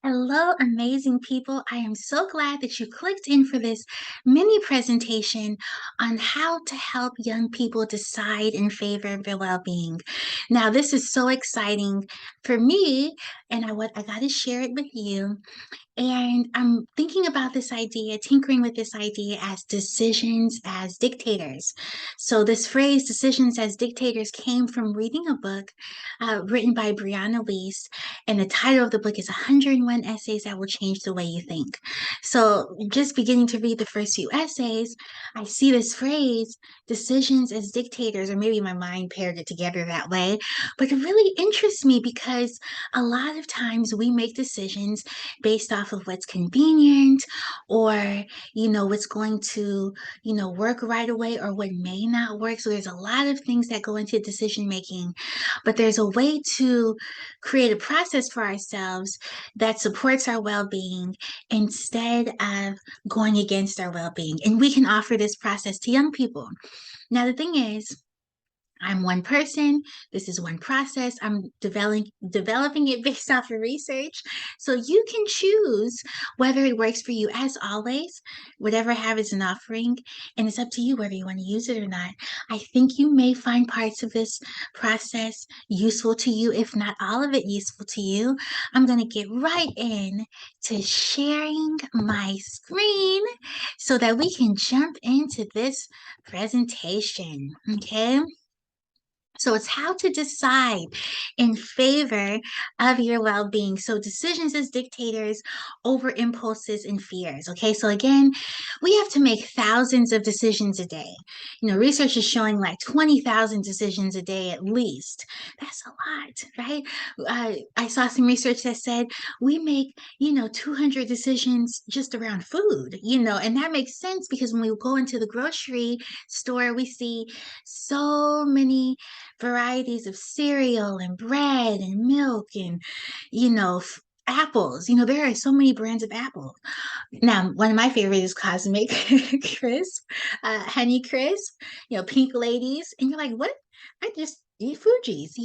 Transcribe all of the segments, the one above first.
Hello, amazing people. I am so glad that you clicked in for this mini presentation on how to help young people decide in favor of their well-being. Now, this is so exciting for me, and I got to share it with you. And I'm thinking about this idea, tinkering with this idea as decisions as dictators. So, this phrase, decisions as dictators, came from reading a book written by Brianna Weist. And the title of the book is 101 Essays That Will Change the Way You Think. So, just beginning to read the first few essays, I see this phrase, decisions as dictators, or maybe my mind paired it together that way. But it really interests me because a lot of times we make decisions based off of what's convenient or what's going to work right away or what may not work. So there's a lot of things that go into decision making, but there's a way to create a process for ourselves that supports our well-being instead of going against our well-being, and we can offer this process to young people. Now the thing is, I'm one person. This is one process. I'm developing it based off of research. So you can choose whether it works for you. As always, whatever I have is an offering, and it's up to you whether you want to use it or not. I think you may find parts of this process useful to you, if not all of it useful to you. I'm going to get right in to sharing my screen so that we can jump into this presentation. Okay. So it's how to decide in favor of your well-being. So decisions as dictators over impulses and fears. Okay, so again, we have to make thousands of decisions a day. Research is showing like 20,000 decisions a day at least. That's a lot, right? I saw some research that said we make, 200 decisions just around food, and that makes sense because when we go into the grocery store, we see so many varieties of cereal and bread and milk and, apples. There are so many brands of apple. Now, one of my favorites is Cosmic Crisp, Honey Crisp, Pink Ladies. And you're like, what? I just eat Fuji's.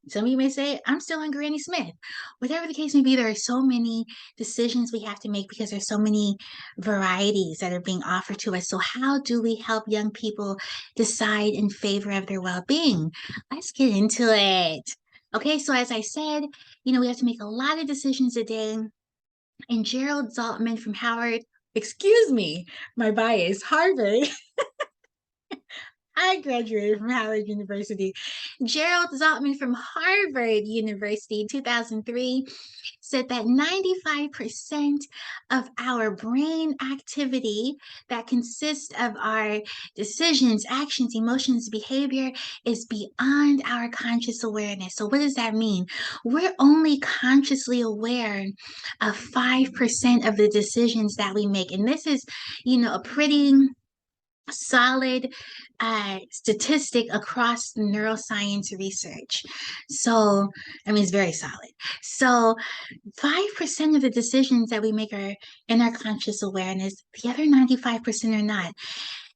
Some of you may say, I'm still on Granny Smith. Whatever the case may be, there are so many decisions we have to make because there's so many varieties that are being offered to us. So, how do we help young people decide in favor of their well being? Let's get into it. Okay, so as I said, we have to make a lot of decisions a day. And Gerald Zaltman from Howard, excuse me, my bias, Harvard. I graduated from Howard University. Gerald Zaltman from Harvard University in 2003 said that 95% of our brain activity that consists of our decisions, actions, emotions, behavior is beyond our conscious awareness. So, what does that mean? We're only consciously aware of 5% of the decisions that we make. And this is, a pretty solid statistic across neuroscience research. So, I mean, it's very solid. So, 5% of the decisions that we make are in our conscious awareness, the other 95% are not.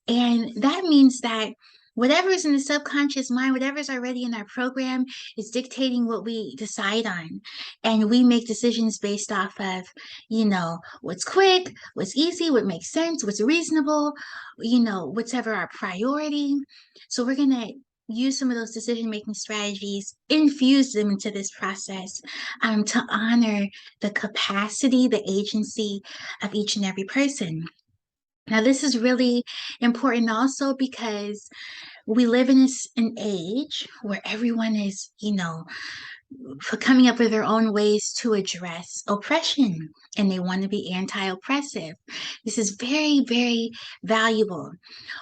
And that means that whatever's in the subconscious mind, whatever's already in our program, is dictating what we decide on. And we make decisions based off of, what's quick, what's easy, what makes sense, what's reasonable, whatever our priority. So we're going to use some of those decision making strategies, infuse them into this process to honor the capacity, the agency of each and every person. Now, this is really important also because we live in an age where everyone is, for coming up with their own ways to address oppression, and they want to be anti-oppressive. This is very, very valuable.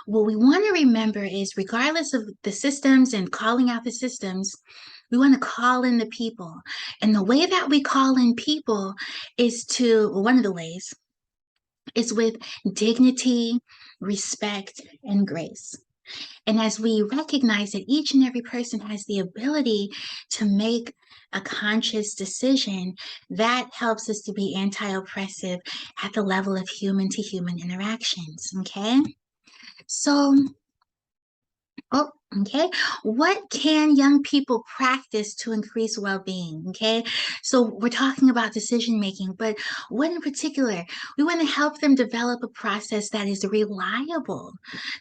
What we want to remember is, regardless of the systems and calling out the systems, we want to call in the people. And the way that we call in people is one of the ways is with dignity, respect, and grace. And as we recognize that each and every person has the ability to make a conscious decision, that helps us to be anti-oppressive at the level of human to human interactions. Okay. So Oh, okay. What can young people practice to increase well-being? Okay. So we're talking about decision making, but what in particular? We want to help them develop a process that is reliable,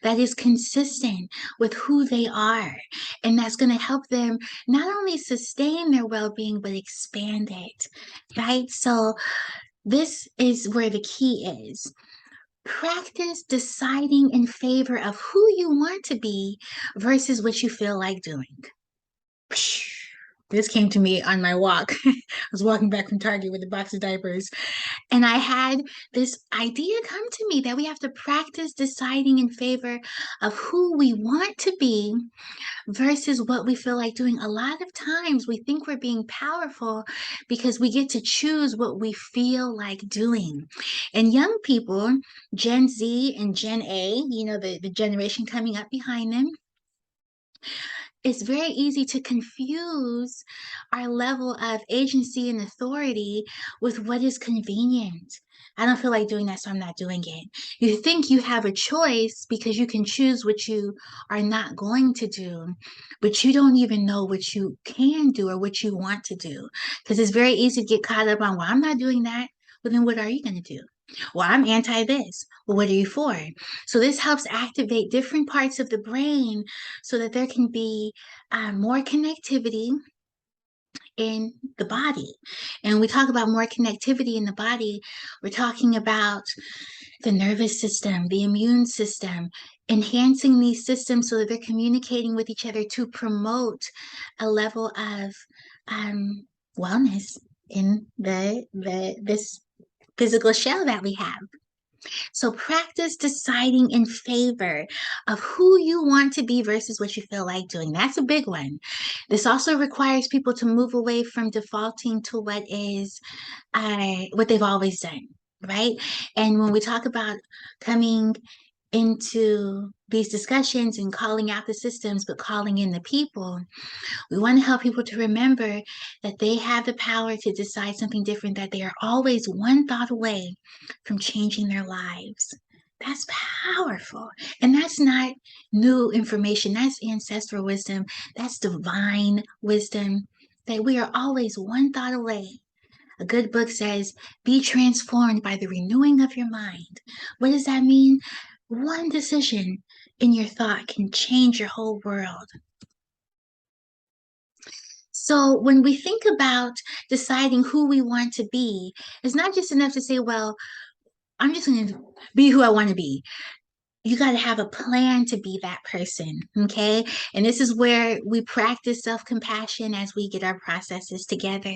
that is consistent with who they are, and that's going to help them not only sustain their well-being, but expand it. Right. So this is where the key is. Practice deciding in favor of who you want to be versus what you feel like doing. This came to me on my walk. I was walking back from Target with a box of diapers, and I had this idea come to me that we have to practice deciding in favor of who we want to be versus what we feel like doing. A lot of times we think we're being powerful because we get to choose what we feel like doing. And young people, Gen Z and Gen A, the generation coming up behind them, it's very easy to confuse our level of agency and authority with what is convenient. I don't feel like doing that, so I'm not doing it. You think you have a choice because you can choose what you are not going to do, but you don't even know what you can do or what you want to do. Because it's very easy to get caught up on, well, I'm not doing that. Well, then what are you going to do? Well, I'm anti this. Well, what are you for? So this helps activate different parts of the brain so that there can be more connectivity in the body. And when we talk about more connectivity in the body, we're talking about the nervous system, the immune system, enhancing these systems so that they're communicating with each other to promote a level of wellness in this physical shell that we have. So practice deciding in favor of who you want to be versus what you feel like doing. That's a big one. This also requires people to move away from defaulting to what they've always done, right? And when we talk about coming into these discussions and calling out the systems, but calling in the people, we want to help people to remember that they have the power to decide something different, that they are always one thought away from changing their lives. That's powerful. And that's not new information. That's ancestral wisdom. That's divine wisdom, that we are always one thought away. A good book says, be transformed by the renewing of your mind. What does that mean? One decision in your thought can change your whole world. So when we think about deciding who we want to be, it's not just enough to say, well, I'm just going to be who I want to be. You got to have a plan to be that person. Okay. And this is where we practice self compassion as we get our processes together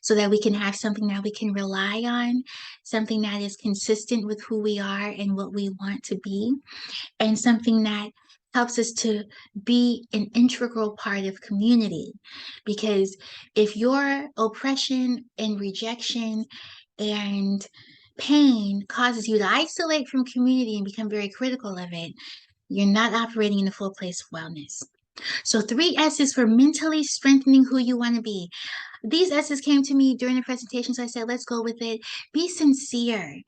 so that we can have something that we can rely on, something that is consistent with who we are and what we want to be, and something that helps us to be an integral part of community. Because if your oppression and rejection and pain causes you to isolate from community and become very critical of it, you're not operating in a full place of wellness. So 3 S's for mentally strengthening who you want to be. These S's came to me during the presentation, so I said, let's go with it. Be sincere.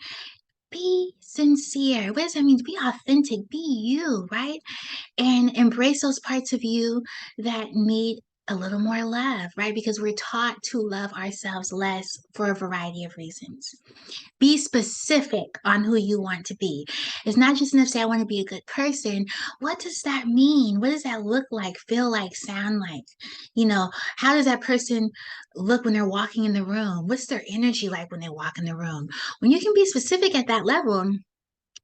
Be sincere. What does that mean? Be authentic. Be you, right? And embrace those parts of you that need a little more love, right? Because we're taught to love ourselves less for a variety of reasons. Be specific on who you want to be. It's not just enough to say, I want to be a good person. What does that mean? What does that look like, feel like, sound like? How does that person look when they're walking in the room? What's their energy like when they walk in the room? When you can be specific at that level,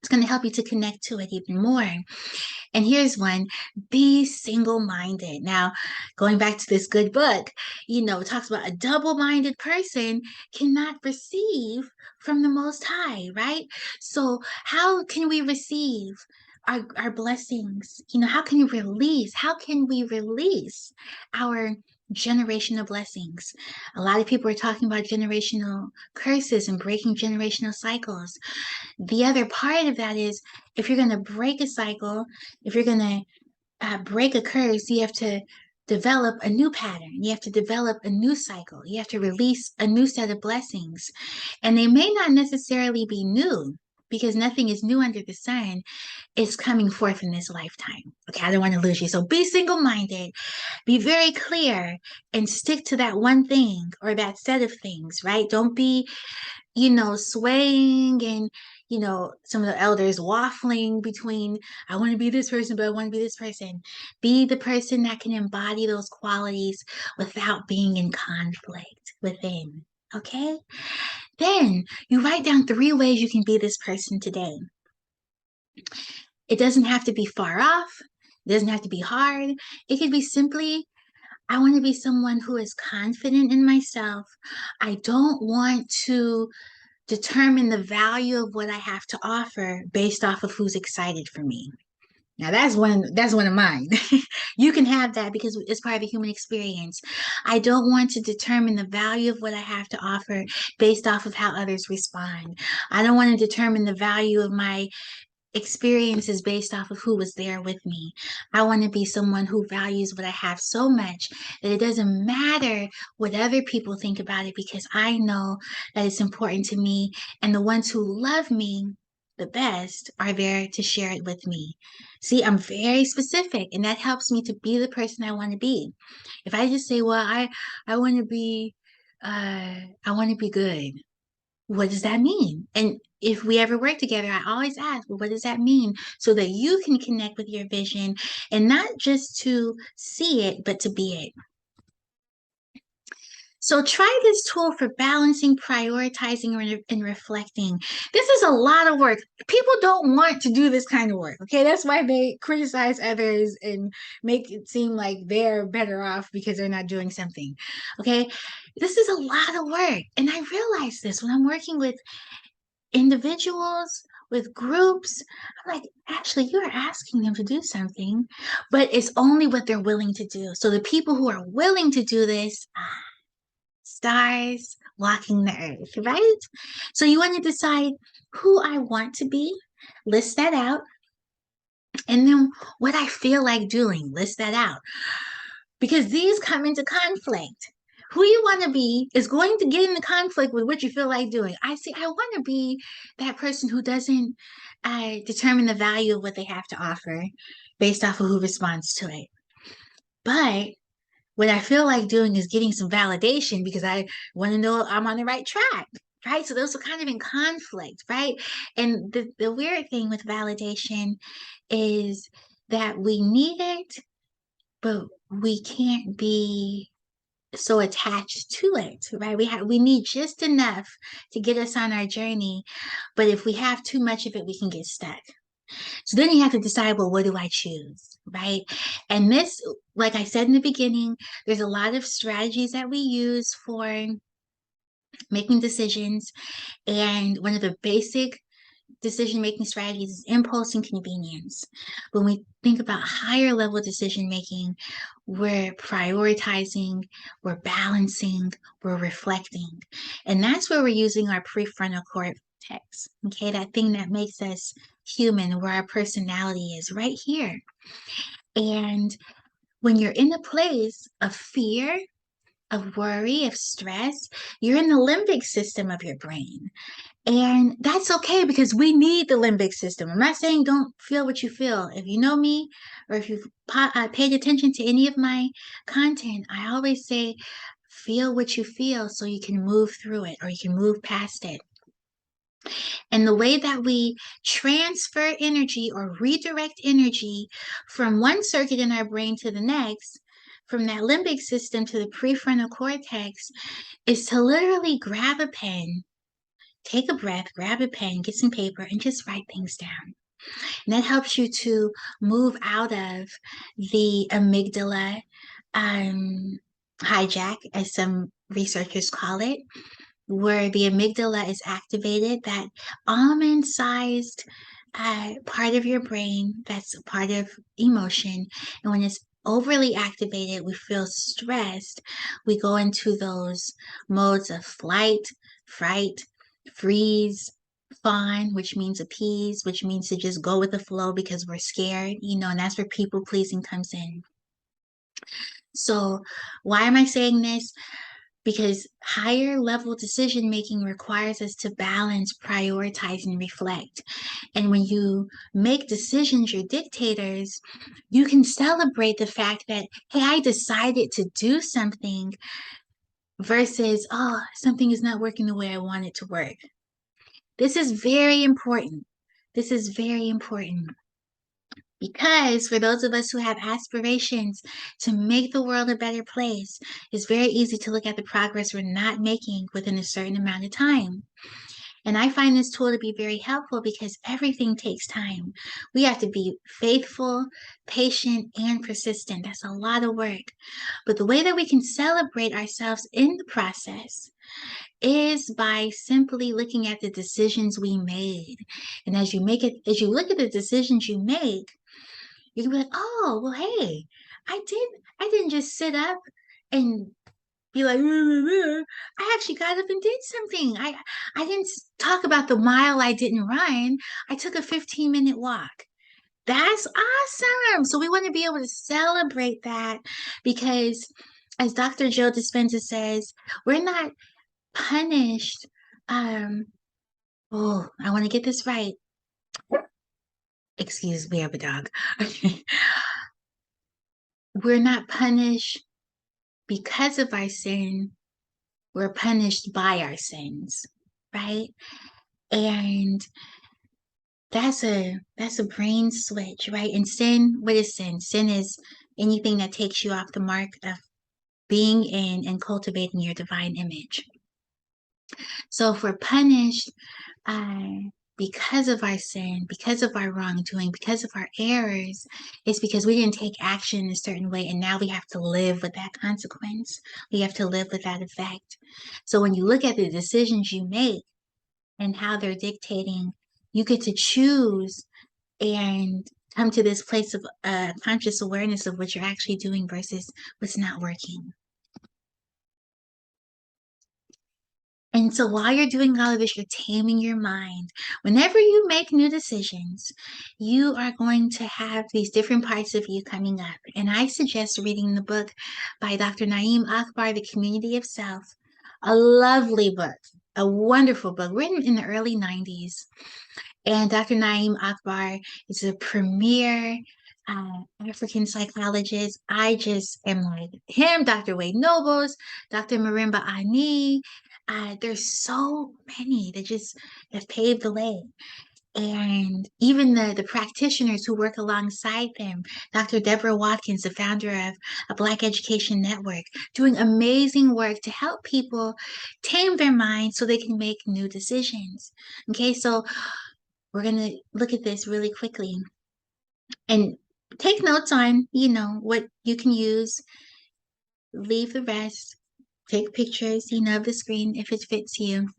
it's going to help you to connect to it even more. And here's one: be single minded. Now, going back to this good book, it talks about a double minded person cannot receive from the Most High, right? So, how can we receive our blessings? How can we release? How can we release our generational blessings? A lot of people are talking about generational curses and breaking generational cycles. The other part of that is, if you're going to break a cycle, if you're going to break a curse, you have to develop a new pattern. You have to develop a new cycle. You have to release a new set of blessings. And they may not necessarily be new. because nothing is new under the sun, is coming forth in this lifetime. Okay, I don't want to lose you. So be single minded, be very clear, and stick to that one thing or that set of things, right? Don't be, swaying and, some of the elders waffling between, I want to be this person, but I want to be this person. Be the person that can embody those qualities without being in conflict within. Okay? Then you write down 3 ways you can be this person today. It doesn't have to be far off. It doesn't have to be hard. It could be simply, I want to be someone who is confident in myself. I don't want to determine the value of what I have to offer based off of who's excited for me. Now that's one of mine. You can have that because it's part of the human experience. I don't want to determine the value of what I have to offer based off of how others respond. I don't want to determine the value of my experiences based off of who was there with me. I want to be someone who values what I have so much that it doesn't matter what other people think about it because I know that it's important to me. And the ones who love me the best are there to share it with me. See, I'm very specific, and that helps me to be the person I want to be. If I just say, well, I want to be I want to be good, what does that mean? And if we ever work together, I always ask, well, what does that mean? So that you can connect with your vision and not just to see it, but to be it. So try this tool for balancing, prioritizing, and reflecting. This is a lot of work. People don't want to do this kind of work. Okay. That's why they criticize others and make it seem like they're better off because they're not doing something. Okay. This is a lot of work. And I realize this when I'm working with individuals, with groups. I'm like, actually, you're asking them to do something, but it's only what they're willing to do. So the people who are willing to do this, stars walking the earth, right? So you want to decide who I want to be, list that out, and then what I feel like doing, list that out. Because these come into conflict. Who you want to be is going to get into conflict with what you feel like doing. I want to be that person who doesn't determine the value of what they have to offer based off of who responds to it. But what I feel like doing is getting some validation because I want to know I'm on the right track, right? So those are kind of in conflict, right? And the weird thing with validation is that we need it, but we can't be so attached to it, right? We need just enough to get us on our journey, but if we have too much of it, we can get stuck. So then you have to decide, well, what do I choose, right? And this, like I said in the beginning, there's a lot of strategies that we use for making decisions, and one of the basic decision making strategies is impulse and convenience. When we think about higher level decision making, we're prioritizing, we're balancing, we're reflecting. And that's where we're using our prefrontal cortex, okay? That thing that makes us human, where our personality is right here. And when you're in a place of fear, of worry, of stress, you're in the limbic system of your brain. And that's okay because we need the limbic system. I'm not saying don't feel what you feel. If you know me or if you've paid attention to any of my content, I always say feel what you feel so you can move through it or you can move past it. And the way that we transfer energy or redirect energy from one circuit in our brain to the next, from that limbic system to the prefrontal cortex, is to literally grab a pen, take a breath, grab a pen, get some paper, and just write things down. And that helps you to move out of the amygdala hijack, as some researchers call it, where the amygdala is activated, that almond-sized part of your brain that's a part of emotion. And when it's overly activated, we feel stressed. We go into those modes of flight, fright, freeze, fawn, which means appease, which means to just go with the flow because we're scared, and that's where people pleasing comes in. So why am I saying this? because higher level decision making requires us to balance, prioritize, and reflect. And when you make decisions, you're dictators, you can celebrate the fact that, hey, I decided to do something versus, oh, something is not working the way I want it to work. This is very important. This is very important. Because for those of us who have aspirations to make the world a better place, it's very easy to look at the progress we're not making within a certain amount of time. And I find this tool to be very helpful because everything takes time. We have to be faithful, patient, and persistent. That's a lot of work. But the way that we can celebrate ourselves in the process is by simply looking at the decisions we made. And as you look at the decisions you make, you can be like, oh, well, hey, I didn't just sit up and be like, I actually got up and did something. I didn't talk about the mile I didn't run. I took a 15-minute walk. That's awesome. So we want to be able to celebrate that because as Dr. Joe Dispenza says, we're not punished. I want to get this right. Excuse me, I have a dog. We're not punished because of our sin, we're punished by our sins, right? And that's a brain switch, right? And sin, what is sin? Sin is anything that takes you off the mark of being in and cultivating your divine image. So if we're punished uh, because of our sin, because of our wrongdoing, because of our errors, it's because we didn't take action in a certain way, and now we have to live with that consequence. We have to live with that effect. So when you look at the decisions you make and how they're dictating, you get to choose and come to this place of conscious awareness of what you're actually doing versus what's not working. And so while you're doing all of this, you're taming your mind. Whenever you make new decisions, you are going to have these different parts of you coming up. And I suggest reading the book by Dr. Naeem Akbar, The Community of Self. A lovely book, a wonderful book written in the early 90s. And Dr. Naeem Akbar is a premier African psychologist. I just am like him, Dr. Wade Nobles, Dr. Marimba Ani. There's so many that just have paved the way. And even the practitioners who work alongside them, Dr. Deborah Watkins, the founder of a Black Education Network, doing amazing work to help people tame their minds so they can make new decisions. Okay, so we're going to look at this really quickly and take notes on, what you can use, leave the rest, take pictures, of the screen if it fits you.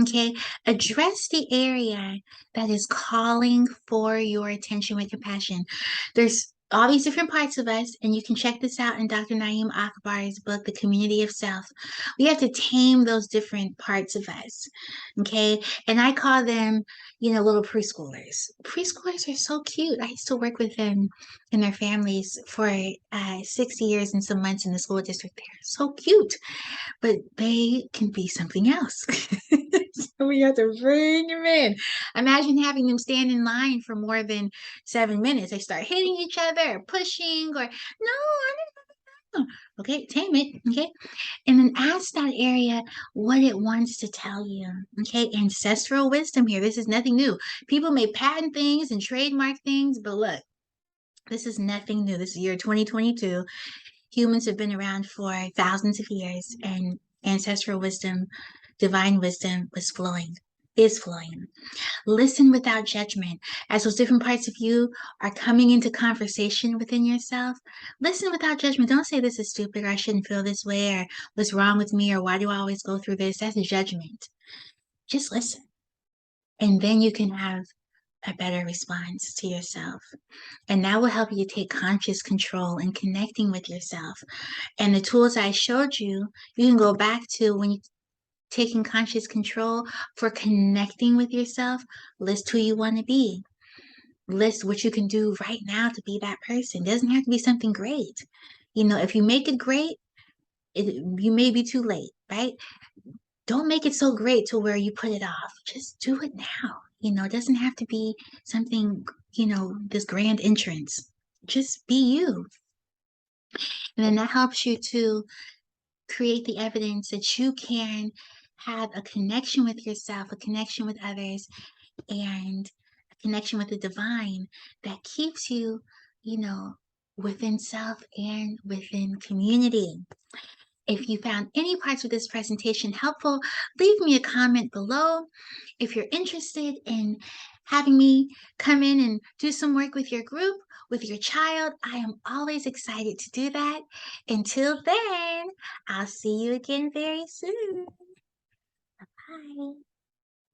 Okay, address the area that is calling for your attention with compassion. There's all these different parts of us, and you can check this out in Dr. Naeem Akbar's book, The Community of Self. We have to tame those different parts of us. Okay, and I call them, little preschoolers. Preschoolers are so cute. I used to work with them and their families for 6 years and some months in the school district there. So cute, but they can be something else. So we have to bring them in. Imagine having them stand in line for more than 7 minutes. They start hitting each other or pushing or, no, I don't know. Okay, tame it. Okay. And then ask that area what it wants to tell you. Okay. Ancestral wisdom here. This is nothing new. People may patent things and trademark things, but look, this is nothing new. This is year 2022. Humans have been around for thousands of years, and ancestral wisdom, divine wisdom is flowing. Listen without judgment. As those different parts of you are coming into conversation within yourself, listen without judgment. Don't say this is stupid or I shouldn't feel this way or what's wrong with me or why do I always go through this? That's a judgment. Just listen. And then you can have a better response to yourself. And that will help you take conscious control in connecting with yourself. And the tools I showed you, you can go back to when you're taking conscious control for connecting with yourself. List who you want to be. List what you can do right now to be that person. It doesn't have to be something great. If you make it great, you may be too late, right? Don't make it so great to where you put it off. Just do it now. It doesn't have to be something, this grand entrance. Just be you. And then that helps you to create the evidence that you can have a connection with yourself, a connection with others, and a connection with the divine that keeps you, you know, within self and within community. If you found any parts of this presentation helpful, leave me a comment below. If you're interested in having me come in and do some work with your group, with your child, I am always excited to do that. Until then, I'll see you again very soon. Bye.